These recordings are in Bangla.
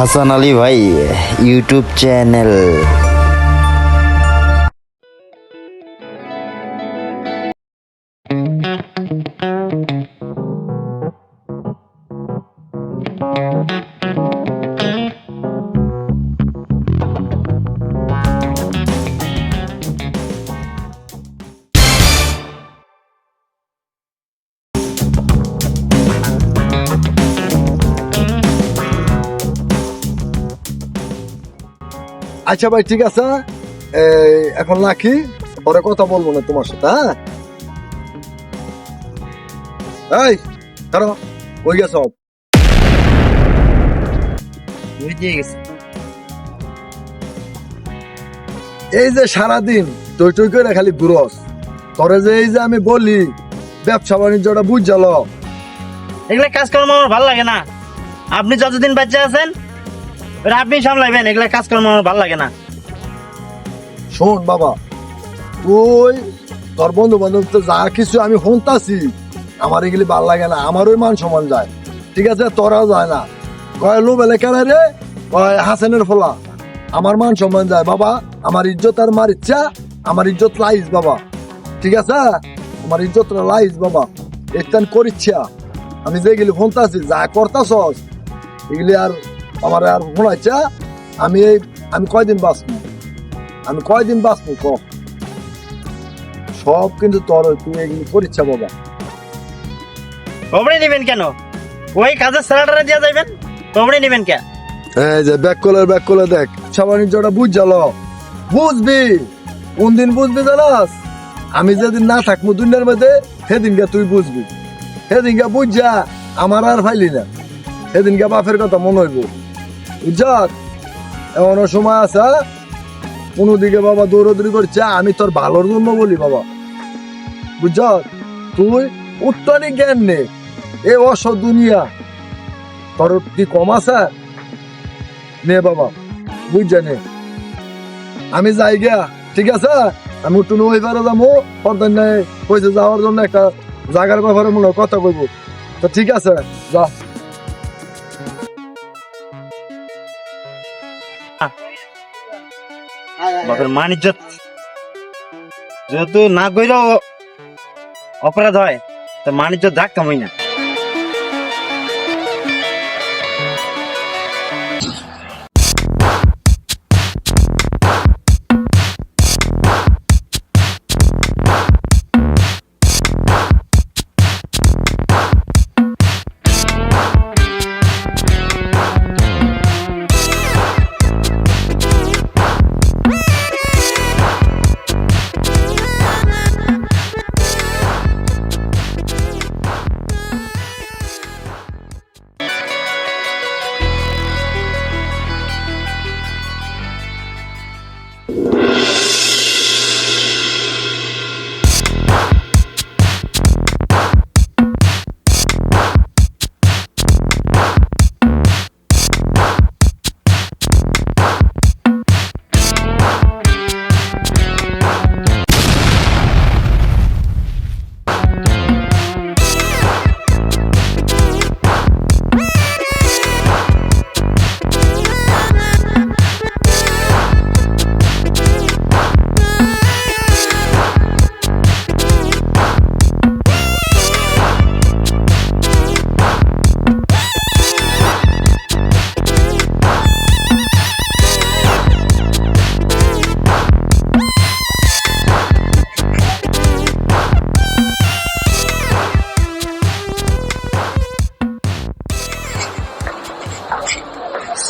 হাসান আলী ভাই ইউটিউব চ্যানেল। আচ্ছা ভাই, ঠিক আছে, এখন রাখি, পরে কথা বলবো না তোমার সাথে। হ্যাঁ, এই ধরো, কই গেছ? এই যে সারাদিন টই টই করে খালি ঘুরস, তোরে যে এই যে আমি বলি ব্যবসা বাণিজ্যটা বুঝ গেল, এগুলা কাজকর্ম আমার ভালো লাগে না। আপনি যতদিন বাচ্চা আছেন ওটা আপনি সামলাইবেন, এগুলা কাজকর্ম আমার ভালো লাগে না। শোন বাবা, তুই তোর বন্ধু বান্ধব তো যা কিছু আমি শুনতাছি, আমার এগুলি ভাল লাগে না, আমার ওই মান সমান যায়, ঠিক আছে, তোরাও যায় না। কয় লো বেলে কেনা রে, কয় হাসানের ফলা, আমার মান সম্মান যায় বাবা, আমার ইজ্জত আর মার ইচ্ছা, আমার ইজ্জত লাইস বাবা, ঠিক আছে, আমার ইজ্জত লাইস বাবা, একটান করিচ্ছা। আমি যেগুলি শুনতাছি যা করতাছস এগুলি আর আমার আর শোনাইছা, আমি কয়দিন বাঁচবো, আমি কয়দিন বাঁচবো ক, সব কিন্তু তোর, তুই এগুলি করিচ্ছা বাবা। কবরে নেবেন কেন? ওই কাজের স্যালাডারে দিয়ে যাবেন, কবরে নেবেন কেন? এই যে ব্যাক করলে দেখ, বাণিজ্যটা বুঝ গেল, বুঝবি কোন দিন বুঝবি জানাস, আমি যেদিন না থাকবো দুনিয়ার মধ্যে সেদিনকে তুই বুঝবি, সেদিনকে বুঝা আমার আর ফাইলি না, সেদিনকে বাপের কথা মনে হইব, বুঝছ? এমনও সময় আছে কোনো দিকে বাবা দৌড়দৌড়ি করছে, আমি তোর ভালোর জন্য বলি বাবা, বুঝছ? তুই উত্তরই জ্ঞান নে, এ অস দুনিয়া তোর কি কম আছে নে বাবা, বুঝছে নে, আমি যাই গিয়া, ঠিক আছে, আমি একটু নই পারে যাবো, পর্দার নাই কইছে যাওয়ার জন্য একটা জায়গার ব্যাপারে মনে হয় কথা কইব, তো ঠিক আছে যা। বাপের মান ইজ্জত যেহেতু না কইলেও অপরাধ হয়, তো মান ইজ্জত যাক কামাই না।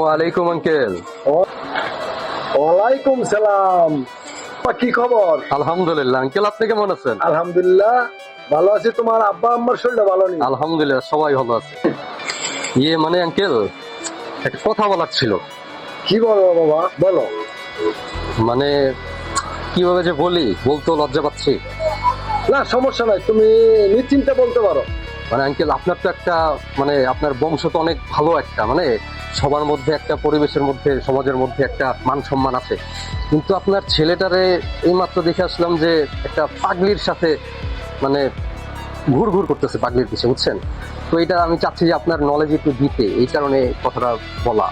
ওয়ালাইকুম আঙ্কেল। ওয়ালাইকুম সালাম, কি খবর? আলহামদুলিল্লাহ আঙ্কেল, আপনি কেমন আছেন? আলহামদুলিল্লাহ ভালো আছি, তোমার আব্বা আম্মার শরীরটা ভালো নেই? আলহামদুলিল্লাহ সবাই ভালো আছে। মানে আঙ্কেল একটা কথা বলার ছিল। কি বলো বাবা, বলো। মানে কিভাবে যে বলতেও লজ্জা পাচ্ছি। না সমস্যা নাই, তুমি নিশ্চিন্তে বলতে পারো। মানে আঙ্কেল আপনার তো একটা মানে আপনার বংশ তো অনেক ভালো, একটা মানে সবার মধ্যে একটা পরিবেশের মধ্যে সমাজের মধ্যে একটা মান সম্মান আছে, কিন্তু আপনার ছেলেটারে এইমাত্র দেখে আসলাম যে একটা পাগলির সাথে মানে ঘুর ঘুর করতেছে, পাগলির পিছে, বুঝছেন? তো এটা আমি চাচ্ছি যে আপনার নলেজ একটু দিতে, এই কারণে কথাটা বলা।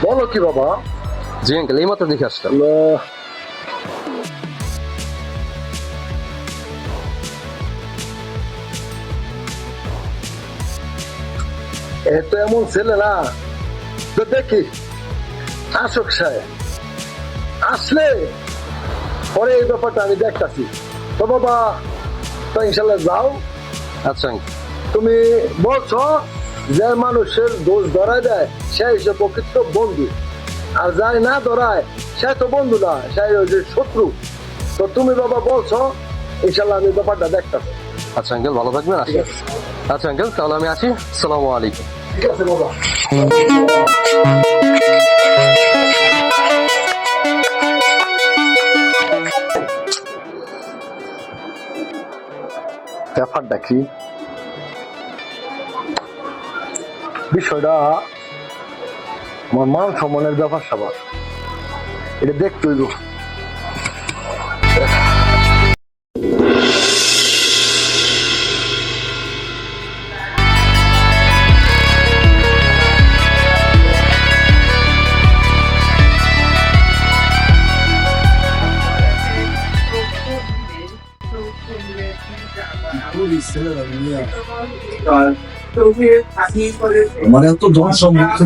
বলো কি বাবা? জি আঙ্কেল, এই মাত্র দেখে আসলাম। এত এমন ছেলে না, তো দেখি আসুক সাহেব, আসলে পরে এই ব্যাপারটা আমি দেখতাছি। তো বাবা, তো ইনশাল্লাহ যাও। আচ্ছা আঙ্কেল। তুমি বলছো যে মানুষের দোষ ধরায় দেয় সে হচ্ছে প্রকৃত বন্ধু, আর যাই না ধরায় সে তো বন্ধু না, সে হচ্ছে শত্রু। তো তুমি বাবা বলছো, ইনশাল্লাহ আমি ব্যাপারটা দেখতাছি। আচ্ছা আঙ্কেল, ভালো থাকবেন। আসি। আচ্ছা আঙ্কেল, তাহলে আমি আসি। আসসালামু আলাইকুম। ঠিক আছে বাবা। ব্যাপারটা কি? বিষয়টা আমার মান সম্মানের ব্যাপার স্যাপার, এটা দেখতে হইব। মানে তো ধ্বংস মুক্ত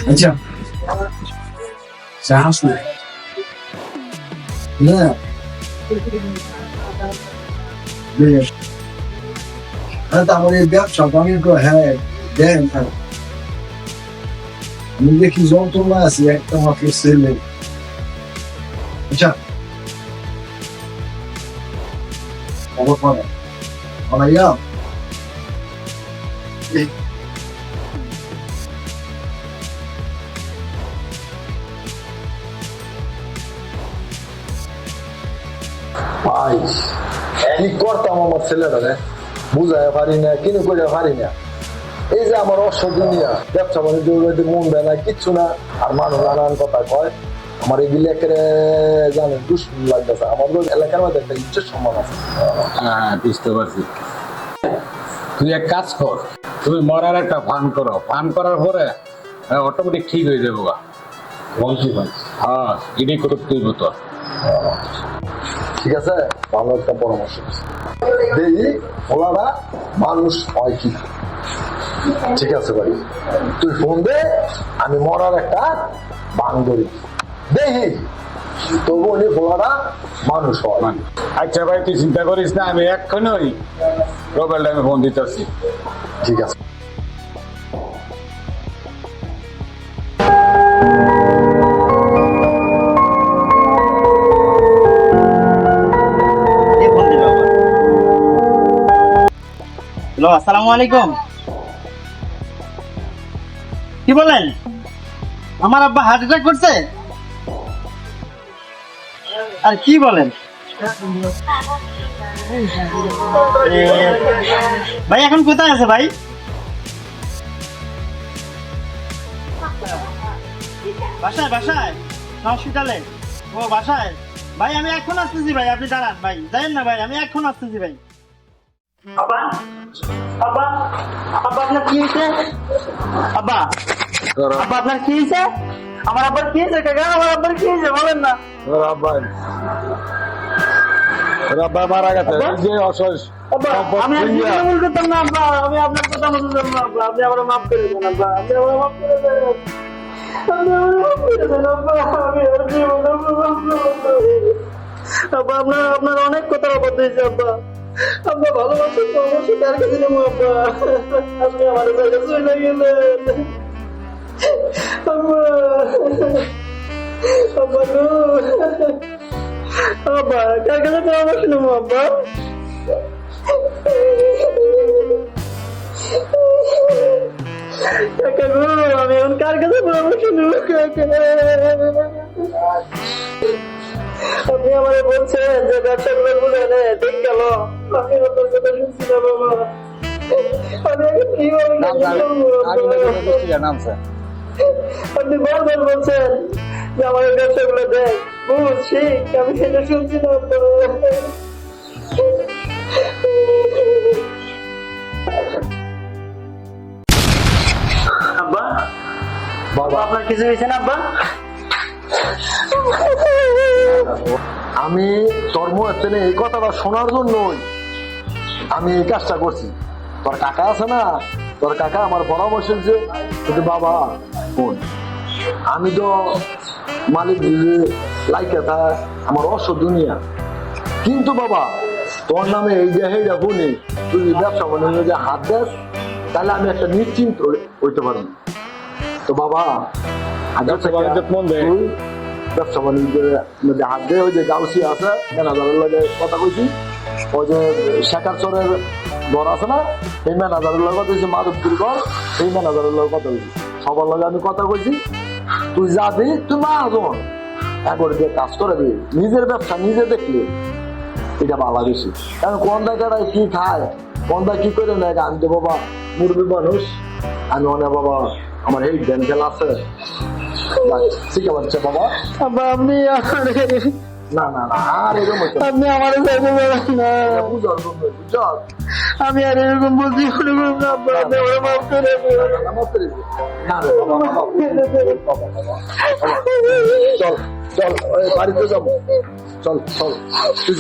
আচ্ছা সাহস না আমাদের ব্যবসা বাণিজ্য, হ্যাঁ দেন, আমি দেখি যন্ত্রণা আছে একটা মাত্র ছেলে। আচ্ছা খবর পাবে ভাইয়া, ভাই কি করতাম আমার ছেলেটা রে, বুঝাই পারি না, কিনে করে পারি না। এই যে আমার অসদিনিয়া ব্যবসা বাণিজ্য মন দেয় না, কিচ্ছু না, আর মানুষ নানান কথা কয়। আমার এগুলি একেবারে জানেন দুশ্মন লাগতেছে। আমার এলাকার মধ্যে একটা ইচ্ছের সম্মান আছে। হ্যাঁ, বুঝতে পারছি। তুই এক কাজ কর, তুমি মরার একটা ফান করো, ফান করার পরে অটোমেটিক ঠিক হয়ে যাবো গা। বলছি ভাই, হ্যাঁ এটাই করতে তুই তো। ঠিক আছে, ভালো একটা পরামর্শ দেখি ওলারা মানুষ হয় কি। ঠিক আছে ভাই, তুই ফোন দে, আমি মরার একটা বান ধরি দেখি, তবু উনি ফোলারা মানুষ হয়। আচ্ছা ভাই, তুই চিন্তা করিস না, আমি এক্ষুনি রবেল টাইমে ফোন দিতেছি। ঠিক আছে। হ্যালো, আসসালামু আলাইকুম। কি বলেন? আমার আব্বা হার্ট অ্যাটাক করছে? আর কি বলেন? ভাই এখন কোথায় আছে ভাই? বাসায় বাসায় হসপিটালে? ও বাসায়। ভাই আমি এখন আসতেছি ভাই, আপনি দাঁড়ান ভাই, যাইেন না ভাই, আমি এখন আসতেছি ভাই। আব্বা আব্বা আব্বা আপনার কি হয়েছে? আব্বা আব্বা আপনার কি হয়েছে? আমার আব্বার কি হয়েছে কাকা? আমার আব্বার কি হয়েছে বলেন না। রব্বা মারা গেছে, যে অসহ্য আব্বা আমি আর কি ভুল করতাম না আব্বা, আমি আপনার কথা মতো চলবো আব্বা, আপনি আমার মাফ করে দেন আব্বা, আপনি আমার মাফ করে দেন, আপনি আমার মাফ করে দেন আব্বা, আমি আর কি আব্বা, আপনার অনেক কথা বলতে হয়েছে আব্বা, আব্বা ভালোবাসেন তো অবশ্যই তার কাছে নেবো আব্বা, আপনি আমার কাছে চলে গেলেন আব্বা, আব্বা গো, আব্বা কার কাছে পরামর্শ নেবো আব্বা? কাকা গো, আমি এখন কার কাছে পরামর্শ নেবো কাকা? আপনি আমাকে বলছেন যে ব্যবসা করে বলে ঠিক গেল, আমি আপনার কথা শুনছি না বাবা, আমি এখন কিভাবে আপনি বারবার বলছেন যে আমার ব্যবসা গুলো দেখ বুঝ শিখ, আমি সেটা শুনছি না বাবা। কিছু হয়েছে না আব্বা? আমি তোর মুখে এই কথাটা শোনার জন্যই আমি এই কাজটা করছি। তোর কাকা আছে না, তোর কাকা আমার পরামর্শ দিয়েছে, কিন্তু বাবা শোন, আমি তো মালিক লাইকা থা আমার অস দুনিয়া, কিন্তু বাবা তোর নামে এই যে হেইটা শুনি তুই ব্যবসা বাণিজ্যে হাত দেস, তাহলে আমি একটা নিশ্চিন্ত হইতে পারবো। তো বাবা ব্যবসা বাণিজ্য মন দে। তুই ব্যবসা বাণিজ্যের মধ্যে হাত দিয়ে ওই যে গাউসি আছে ম্যানেজারের লগে কথা কইছি, ওই যে শেখার চরের ঘর আছে না, সেই ম্যানেজারের লগে কথা কইছি, মাধবপুর ঘর, সেই ম্যানেজারের লগে কথা কইছি, সবার লগে আমি কথা কইছি। তুই যা দি তুই মা আজন একবার দিয়ে কাজ করে দিবি, নিজের ব্যবসা নিজে দেখলে এটা ভালো বেশি। কারণ কোন জায়গাটায় কি খায়, কোন জায়গায় কি করে নেয়, আমি তো বাবা মুরবি মানুষ, আমি অনেক বাবা আমার এই ডেন্টাল আছে, ঠিক আছে বাবা। আব্বা আপনি না না না আর এরকম হইতে আপনি আমার সাইডে বেড়ান না, বুঝার জন্য বুঝার আমি আর এরকম বলছি মনে করুন না আব্বা, আপনি আমার মাফ করে দিন। না রে বাবা, চল চল বাড়িতে যাবো, চল চল তুই